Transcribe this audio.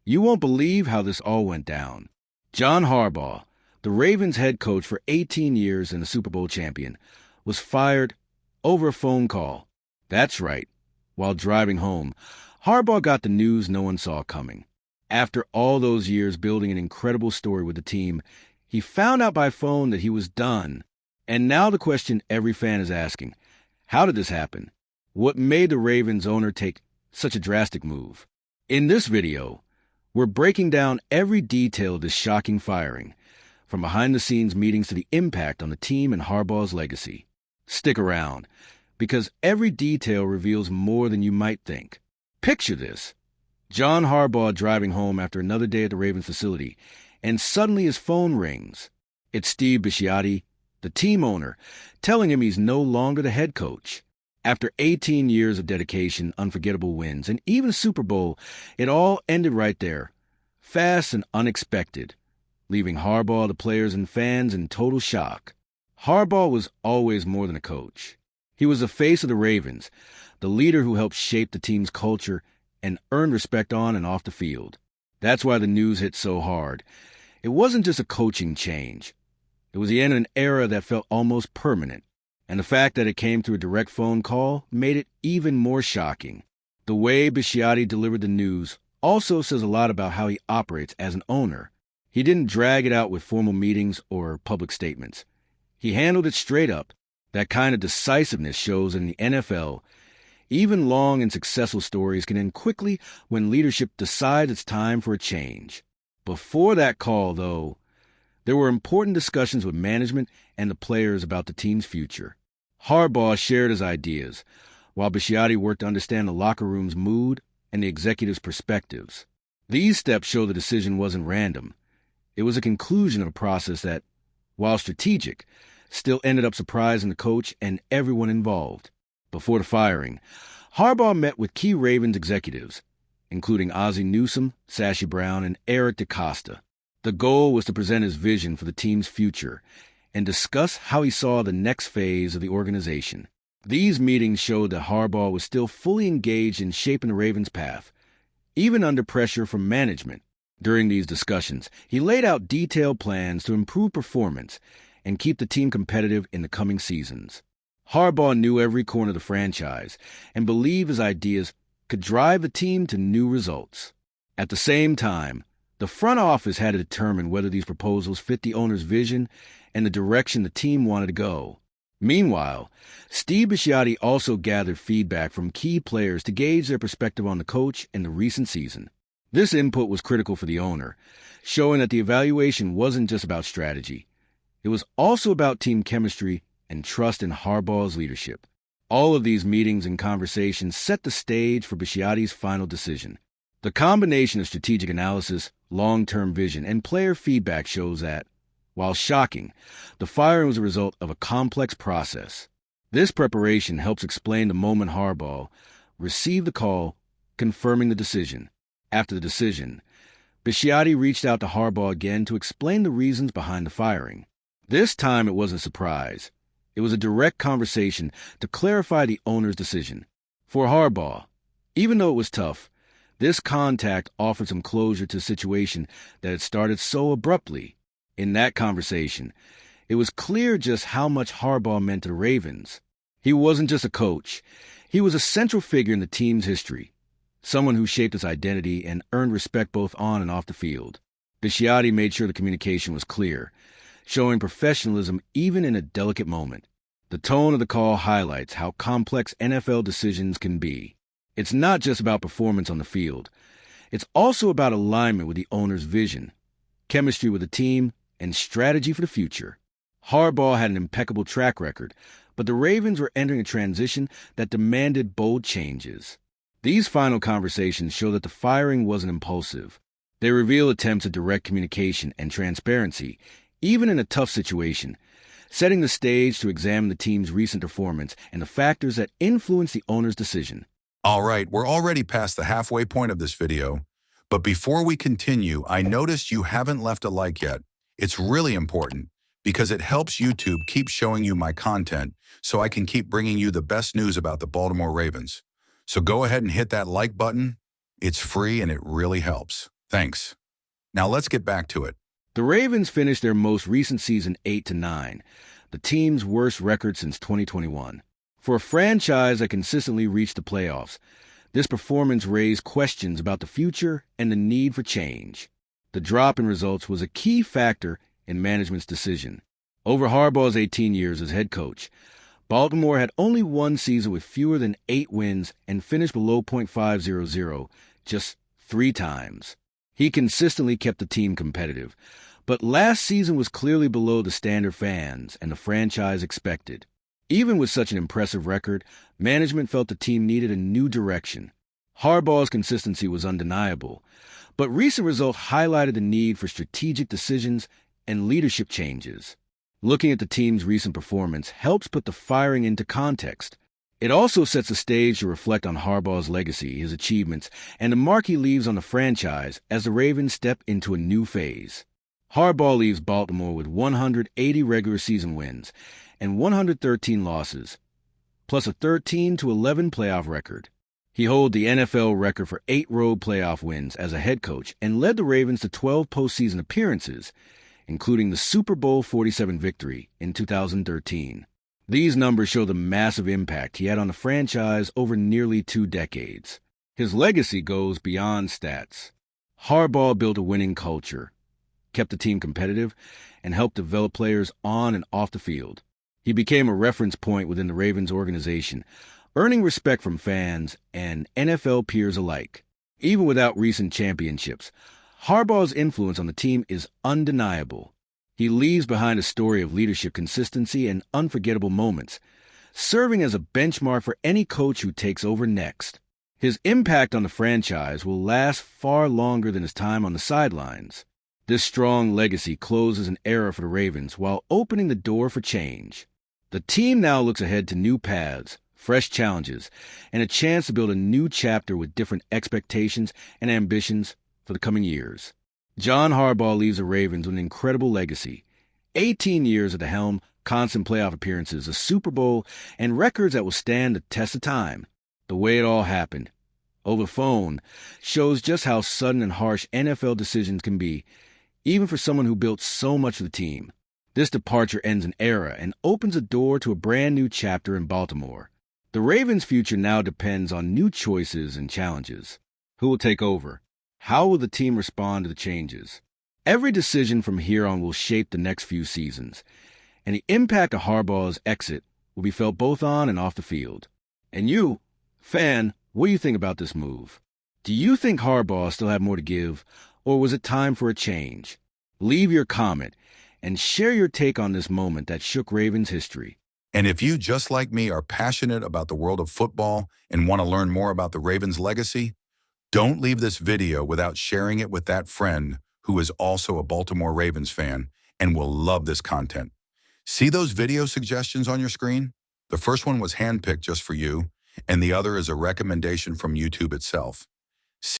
You won't believe how this all went down. John Harbaugh, the Ravens head coach for 18 years and a Super Bowl champion, was fired over a phone call. That's right. While driving home, Harbaugh got the news no one saw coming. After all those years building an incredible story with the team, he found out by phone that he was done. And now the question every fan is asking, how did this happen? What made the Ravens owner take such a drastic move? In this video, we're breaking down every detail of this shocking firing, from behind-the-scenes meetings to the impact on the team and Harbaugh's legacy. Stick around, because every detail reveals more than you might think. Picture this. John Harbaugh driving home after another day at the Ravens facility, and suddenly his phone rings. It's Steve Bisciotti, the team owner, telling him he's no longer the head coach. After 18 years of dedication, unforgettable wins, and even a Super Bowl, it all ended right there, fast and unexpected, leaving Harbaugh, the players, and fans in total shock. Harbaugh was always more than a coach. He was the face of the Ravens, the leader who helped shape the team's culture and earned respect on and off the field. That's why the news hit so hard. It wasn't just a coaching change. It was the end of an era that felt almost permanent. And the fact that it came through a direct phone call made it even more shocking. The way Bisciotti delivered the news also says a lot about how he operates as an owner. He didn't drag it out with formal meetings or public statements. He handled it straight up. That kind of decisiveness shows in the NFL. Even long and successful stories can end quickly when leadership decides it's time for a change. Before that call, though, there were important discussions with management and the players about the team's future. Harbaugh shared his ideas, while Bisciotti worked to understand the locker room's mood and the executives' perspectives. These steps show the decision wasn't random. It was a conclusion of a process that, while strategic, still ended up surprising the coach and everyone involved. Before the firing, Harbaugh met with key Ravens executives, including Ozzie Newsome, Sashi Brown, and Eric DeCosta. The goal was to present his vision for the team's future and discuss how he saw the next phase of the organization. These meetings showed that Harbaugh was still fully engaged in shaping the Ravens' path, even under pressure from management. During these discussions, he laid out detailed plans to improve performance and keep the team competitive in the coming seasons. Harbaugh knew every corner of the franchise and believed his ideas could drive the team to new results. At the same time, the front office had to determine whether these proposals fit the owner's vision and the direction the team wanted to go. Meanwhile, Steve Bisciotti also gathered feedback from key players to gauge their perspective on the coach and the recent season. This input was critical for the owner, showing that the evaluation wasn't just about strategy. It was also about team chemistry and trust in Harbaugh's leadership. All of these meetings and conversations set the stage for Bisciotti's final decision. The combination of strategic analysis, long-term vision, and player feedback shows that, while shocking, the firing was a result of a complex process. This preparation helps explain the moment Harbaugh received the call confirming the decision. After the decision, Bisciotti reached out to Harbaugh again to explain the reasons behind the firing. This time it wasn't a surprise. It was a direct conversation to clarify the owner's decision. For Harbaugh, even though it was tough, this contact offered some closure to a situation that had started so abruptly. In that conversation, it was clear just how much Harbaugh meant to the Ravens. He wasn't just a coach. He was a central figure in the team's history, someone who shaped its identity and earned respect both on and off the field. Bisciotti made sure the communication was clear, showing professionalism even in a delicate moment. The tone of the call highlights how complex NFL decisions can be. It's not just about performance on the field. It's also about alignment with the owner's vision, chemistry with the team, and strategy for the future. Harbaugh had an impeccable track record, but the Ravens were entering a transition that demanded bold changes. These final conversations show that the firing wasn't impulsive. They reveal attempts at direct communication and transparency, even in a tough situation, setting the stage to examine the team's recent performance and the factors that influence the owner's decision. All right, we're already past the halfway point of this video, but before we continue, I noticed you haven't left a like yet. It's really important because it helps YouTube keep showing you my content so I can keep bringing you the best news about the Baltimore Ravens. So go ahead and hit that like button. It's free and it really helps. Thanks. Now let's get back to it. The Ravens finished their most recent season 8-9, the team's worst record since 2021. For a franchise that consistently reached the playoffs, this performance raised questions about the future and the need for change. The drop in results was a key factor in management's decision. Over Harbaugh's 18 years as head coach, Baltimore had only one season with fewer than 8 wins and finished below .500 just 3 times. He consistently kept the team competitive, but last season was clearly below the standard fans and the franchise expected. Even with such an impressive record, management felt the team needed a new direction. Harbaugh's consistency was undeniable, but recent results highlighted the need for strategic decisions and leadership changes. Looking at the team's recent performance helps put the firing into context. It also sets the stage to reflect on Harbaugh's legacy, his achievements, and the mark he leaves on the franchise as the Ravens step into a new phase. Harbaugh leaves Baltimore with 180 regular season wins and 113 losses, plus a 13-11 playoff record. He holds the NFL record for 8 road playoff wins as a head coach and led the Ravens to 12 postseason appearances, including the Super Bowl 47 victory in 2013. These numbers show the massive impact he had on the franchise over nearly 2 decades. His legacy goes beyond stats. Harbaugh built a winning culture, kept the team competitive, and helped develop players on and off the field. He became a reference point within the Ravens organization, earning respect from fans and NFL peers alike. Even without recent championships, Harbaugh's influence on the team is undeniable. He leaves behind a story of leadership consistency and unforgettable moments, serving as a benchmark for any coach who takes over next. His impact on the franchise will last far longer than his time on the sidelines. This strong legacy closes an era for the Ravens while opening the door for change. The team now looks ahead to new paths, fresh challenges, and a chance to build a new chapter with different expectations and ambitions for the coming years. John Harbaugh leaves the Ravens with an incredible legacy. 18 years at the helm, constant playoff appearances, a Super Bowl, and records that will stand the test of time. The way it all happened, over the phone, shows just how sudden and harsh NFL decisions can be, even for someone who built so much of the team. This departure ends an era and opens a door to a brand new chapter in Baltimore. The Ravens' future now depends on new choices and challenges. Who will take over? How will the team respond to the changes? Every decision from here on will shape the next few seasons, and the impact of Harbaugh's exit will be felt both on and off the field. And you, fan, what do you think about this move? Do you think Harbaugh still had more to give, or was it time for a change? Leave your comment and share your take on this moment that shook Ravens history. And if you, just like me, are passionate about the world of football and want to learn more about the Ravens' legacy, don't leave this video without sharing it with that friend who is also a Baltimore Ravens fan and will love this content. See those video suggestions on your screen? The first one was handpicked just for you, and the other is a recommendation from YouTube itself.